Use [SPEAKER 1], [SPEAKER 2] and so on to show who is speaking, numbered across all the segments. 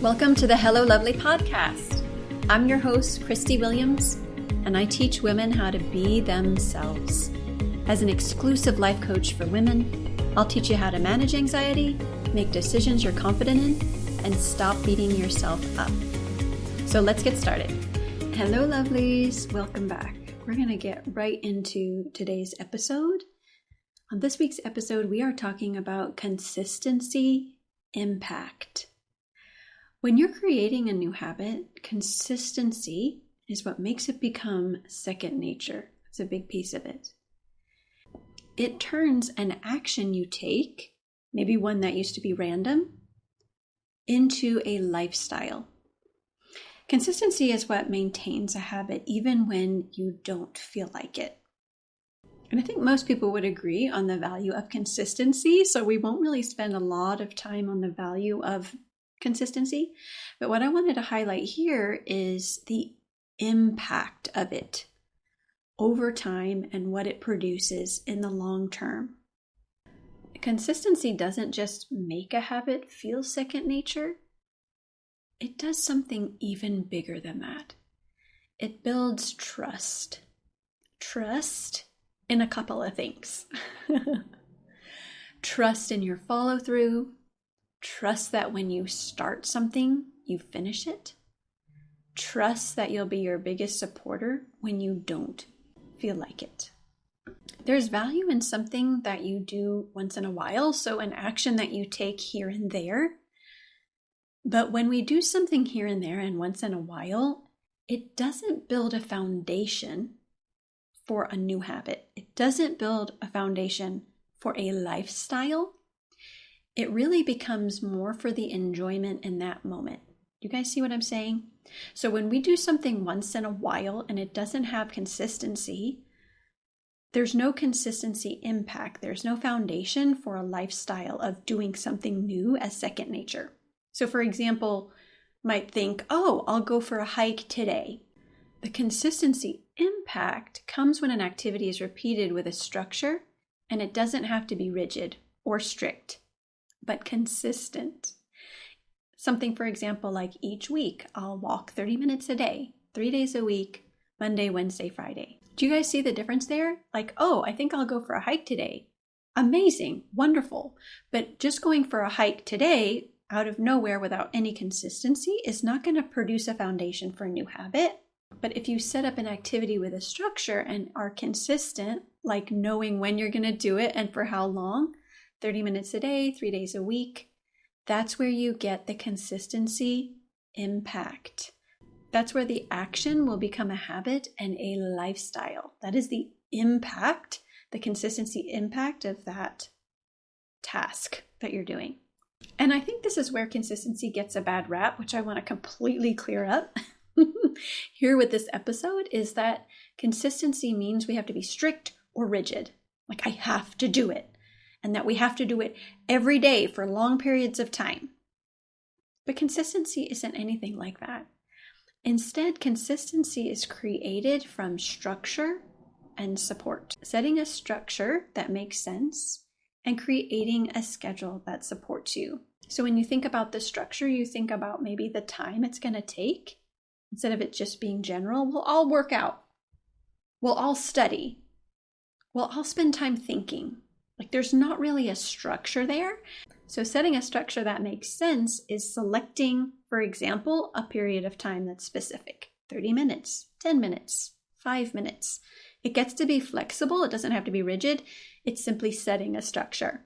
[SPEAKER 1] Welcome to the Hello Lovely podcast. I'm your host, Christie Williams, and I teach women how to be themselves. As an exclusive life coach for women, I'll teach you how to manage anxiety, make decisions you're confident in, and stop beating yourself up. So let's get started. Hello, lovelies. Welcome back. We're going to get right into today's episode. On this week's episode, we are talking about consistency impact. When you're creating a new habit, consistency is what makes it become second nature. It's a big piece of it. It turns an action you take, maybe one that used to be random, into a lifestyle. Consistency is what maintains a habit even when you don't feel like it. And I think most people would agree on the value of consistency, so we won't really spend a lot of time on the value of consistency. But what I wanted to highlight here is the impact of it over time and what it produces in the long term. Consistency doesn't just make a habit feel second nature. It does something even bigger than that. It builds trust. Trust in a couple of things. Trust in your follow-through. Trust that when you start something, you finish it. Trust that you'll be your biggest supporter when you don't feel like it. There's value in something that you do once in a while, so an action that you take here and there. But when we do something here and there and once in a while, it doesn't build a foundation for a new habit. It doesn't build a foundation for a lifestyle. It really becomes more for the enjoyment in that moment. You guys see what I'm saying? So when we do something once in a while and it doesn't have consistency, there's no consistency impact. There's no foundation for a lifestyle of doing something new as second nature. So for example, might think, oh, I'll go for a hike today. The consistency impact comes when an activity is repeated with a structure and it doesn't have to be rigid or strict, but consistent. Something, for example, like each week, I'll walk 30 minutes a day, 3 days a week, Monday, Wednesday, Friday. Do you guys see the difference there? Like, oh, I think I'll go for a hike today. Amazing, wonderful. But just going for a hike today out of nowhere without any consistency is not going to produce a foundation for a new habit. But if you set up an activity with a structure and are consistent, like knowing when you're going to do it and for how long, 30 minutes a day, 3 days a week, that's where you get the consistency impact. That's where the action will become a habit and a lifestyle. That is the impact, the consistency impact of that task that you're doing. And I think this is where consistency gets a bad rap, which I want to completely clear up here with this episode, is that consistency means we have to be strict or rigid. Like I have to do it. And that we have to do it every day for long periods of time. But consistency isn't anything like that. Instead, consistency is created from structure and support. Setting a structure that makes sense and creating a schedule that supports you. So when you think about the structure, you think about maybe the time it's going to take. Instead of it just being general, we'll all work out. We'll all study. We'll all spend time thinking. Like there's not really a structure there. So setting a structure that makes sense is selecting, for example, a period of time that's specific. 30 minutes, 10 minutes, 5 minutes. It gets to be flexible. It doesn't have to be rigid. It's simply setting a structure.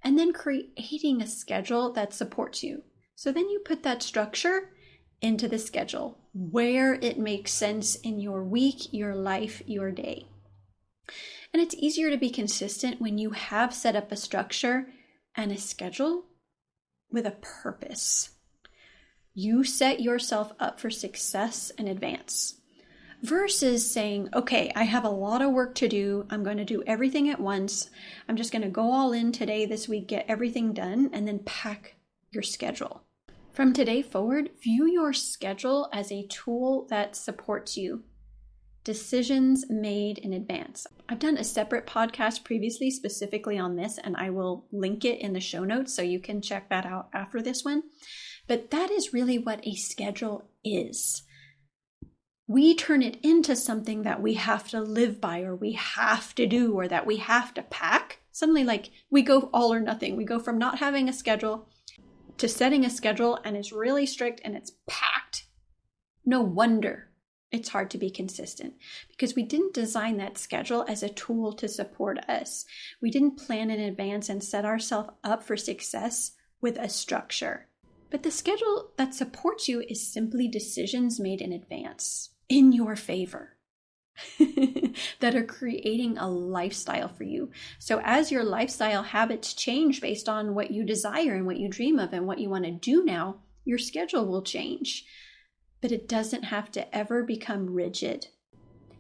[SPEAKER 1] And then creating a schedule that supports you. So then you put that structure into the schedule where it makes sense in your week, your life, your day. And it's easier to be consistent when you have set up a structure and a schedule with a purpose. You set yourself up for success in advance versus saying, okay, I have a lot of work to do. I'm going to do everything at once. I'm just going to go all in today, this week, get everything done, and then pack your schedule. From today forward, view your schedule as a tool that supports you. Decisions made in advance. I've done a separate podcast previously specifically on this, and I will link it in the show notes so you can check that out after this one. But that is really what a schedule is. We turn it into something that we have to live by, or we have to do, or that we have to pack. Suddenly, like, we go all or nothing. We go from not having a schedule to setting a schedule, and it's really strict and it's packed. No wonder it's hard to be consistent, because we didn't design that schedule as a tool to support us. We didn't plan in advance and set ourselves up for success with a structure. But the schedule that supports you is simply decisions made in advance, in your favor, that are creating a lifestyle for you. So as your lifestyle habits change based on what you desire and what you dream of and what you want to do now, your schedule will change. But it doesn't have to ever become rigid.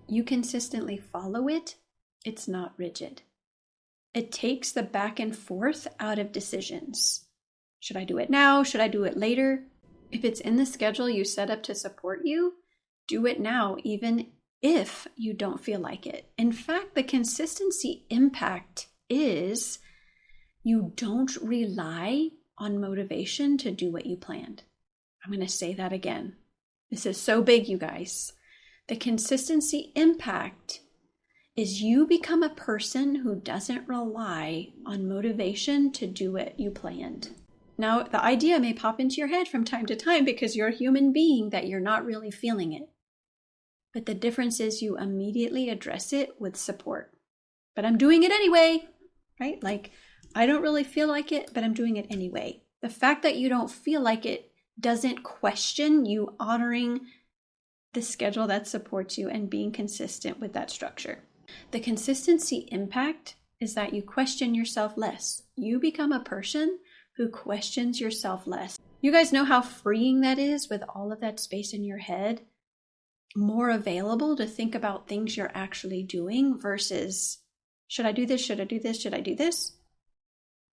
[SPEAKER 1] You consistently follow it, it's not rigid. It takes the back and forth out of decisions. Should I do it now? Should I do it later? If it's in the schedule you set up to support you, do it now, even if you don't feel like it. In fact, the consistency impact is you don't rely on motivation to do what you planned. I'm going to say that again. This is so big, you guys. The consistency impact is you become a person who doesn't rely on motivation to do what you planned. Now, the idea may pop into your head from time to time because you're a human being that you're not really feeling it. But the difference is you immediately address it with support. But I'm doing it anyway, right? Like, I don't really feel like it, but I'm doing it anyway. The fact that you don't feel like it doesn't question you honoring the schedule that supports you and being consistent with that structure. The consistency impact is that you question yourself less. You become a person who questions yourself less. You guys know how freeing that is with all of that space in your head, more available to think about things you're actually doing versus, should I do this? Should I do this? Should I do this?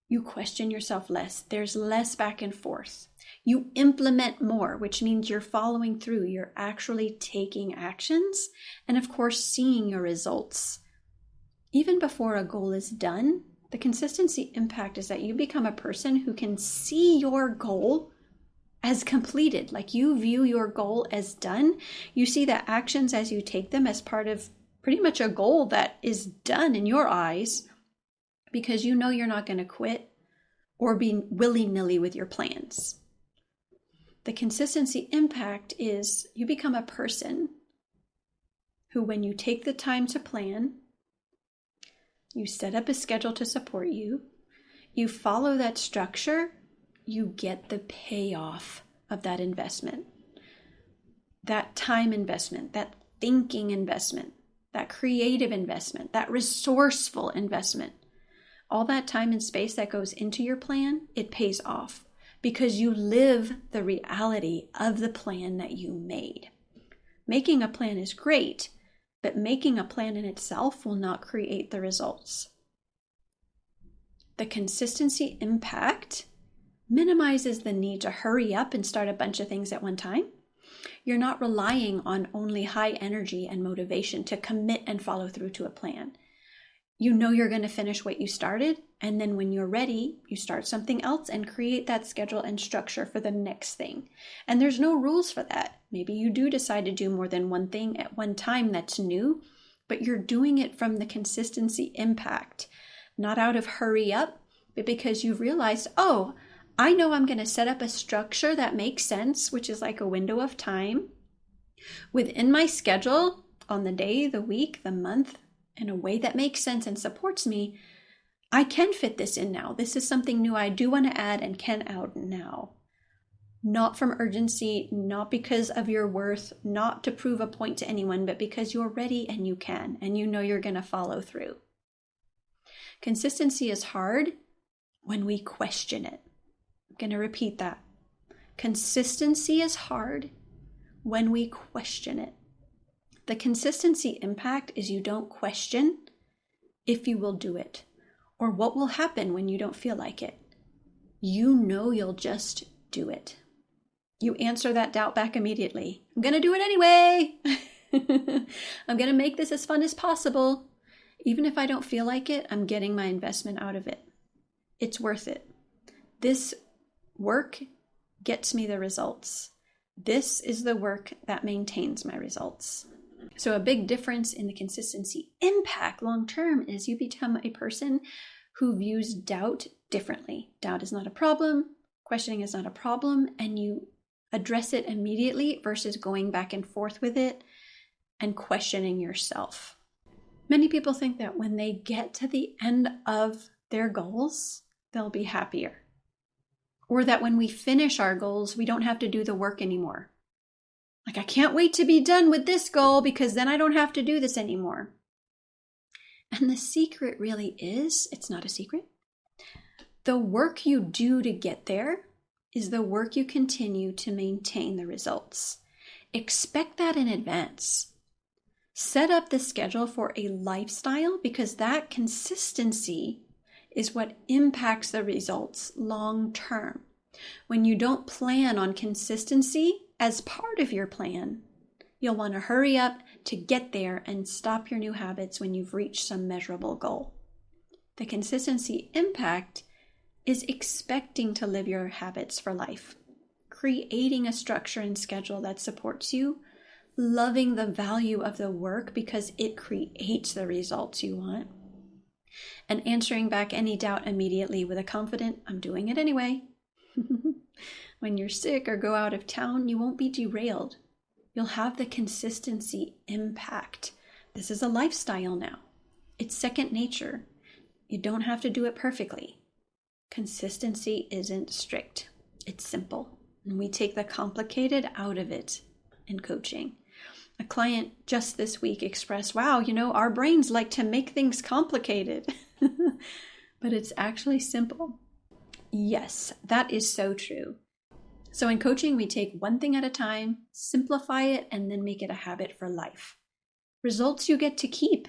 [SPEAKER 1] You question yourself less. There's less back and forth. You implement more, which means you're following through. You're actually taking actions and, of course, seeing your results. Even before a goal is done, the consistency impact is that you become a person who can see your goal as completed. Like, you view your goal as done. You see the actions as you take them as part of pretty much a goal that is done in your eyes, because you know you're not going to quit or be willy-nilly with your plans. The consistency impact is you become a person who, when you take the time to plan, you set up a schedule to support you, you follow that structure, you get the payoff of that investment, that time investment, that thinking investment, that creative investment, that resourceful investment. All that time and space that goes into your plan, it pays off because you live the reality of the plan that you made. Making a plan is great, but making a plan in itself will not create the results. The consistency impact minimizes the need to hurry up and start a bunch of things at one time. You're not relying on only high energy and motivation to commit and follow through to a plan. You know you're going to finish what you started, and then when you're ready, you start something else and create that schedule and structure for the next thing. And there's no rules for that. Maybe you do decide to do more than one thing at one time that's new, but you're doing it from the consistency impact, not out of hurry up, but because you've realized, oh, I know I'm going to set up a structure that makes sense, which is like a window of time within my schedule on the day, the week, the month, in a way that makes sense and supports me. I can fit this in now. This is something new I do want to add and can add now. Not from urgency, not because of your worth, not to prove a point to anyone, but because you're ready and you can, and you know you're going to follow through. Consistency is hard when we question it. I'm going to repeat that. Consistency is hard when we question it. The consistency impact is you don't question if you will do it or what will happen when you don't feel like it. You know you'll just do it. You answer that doubt back immediately. I'm going to do it anyway. I'm going to make this as fun as possible. Even if I don't feel like it, I'm getting my investment out of it. It's worth it. This work gets me the results. This is the work that maintains my results. So a big difference in the consistency impact long-term is you become a person who views doubt differently. Doubt is not a problem. Questioning is not a problem. And you address it immediately versus going back and forth with it and questioning yourself. Many people think that when they get to the end of their goals, they'll be happier. Or that when we finish our goals, we don't have to do the work anymore. Like, I can't wait to be done with this goal because then I don't have to do this anymore. And the secret really is, it's not a secret, the work you do to get there is the work you continue to maintain the results. Expect that in advance. Set up the schedule for a lifestyle because that consistency is what impacts the results long term. When you don't plan on consistency as part of your plan, you'll want to hurry up to get there and stop your new habits when you've reached some measurable goal. The consistency impact is expecting to live your habits for life, creating a structure and schedule that supports you, loving the value of the work because it creates the results you want, and answering back any doubt immediately with a confident, I'm doing it anyway. When you're sick or go out of town, you won't be derailed. You'll have the consistency impact. This is a lifestyle now. It's second nature. You don't have to do it perfectly. Consistency isn't strict. It's simple. And we take the complicated out of it in coaching. A client just this week expressed, wow, our brains like to make things complicated. But it's actually simple. Yes, that is so true. So in coaching, we take one thing at a time, simplify it, and then make it a habit for life. Results you get to keep.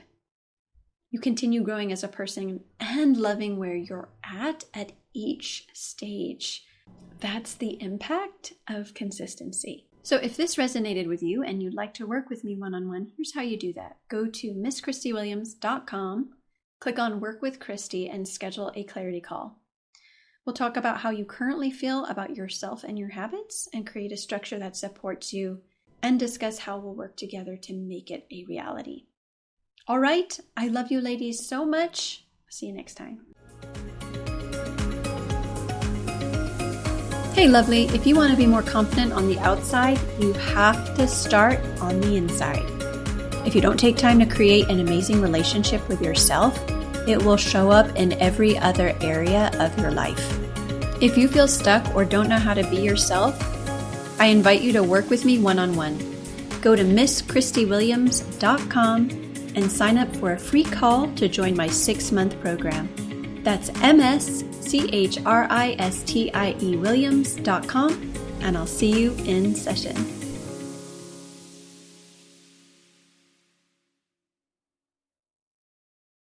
[SPEAKER 1] You continue growing as a person and loving where you're at each stage. That's the impact of consistency. So if this resonated with you and you'd like to work with me one-on-one, here's how you do that. Go to misschristiewilliams.com, click on Work with Christie, and schedule a clarity call. We'll talk about how you currently feel about yourself and your habits and create a structure that supports you and discuss how we'll work together to make it a reality. All right, I love you ladies so much. See you next time. Hey lovely, if you want to be more confident on the outside, you have to start on the inside. If you don't take time to create an amazing relationship with yourself, it will show up in every other area of your life. If you feel stuck or don't know how to be yourself, I invite you to work with me one-on-one. Go to misschristiewilliams.com and sign up for a free call to join my 6-month program. That's MSCHRISTIE Williams.com, and I'll see you in session.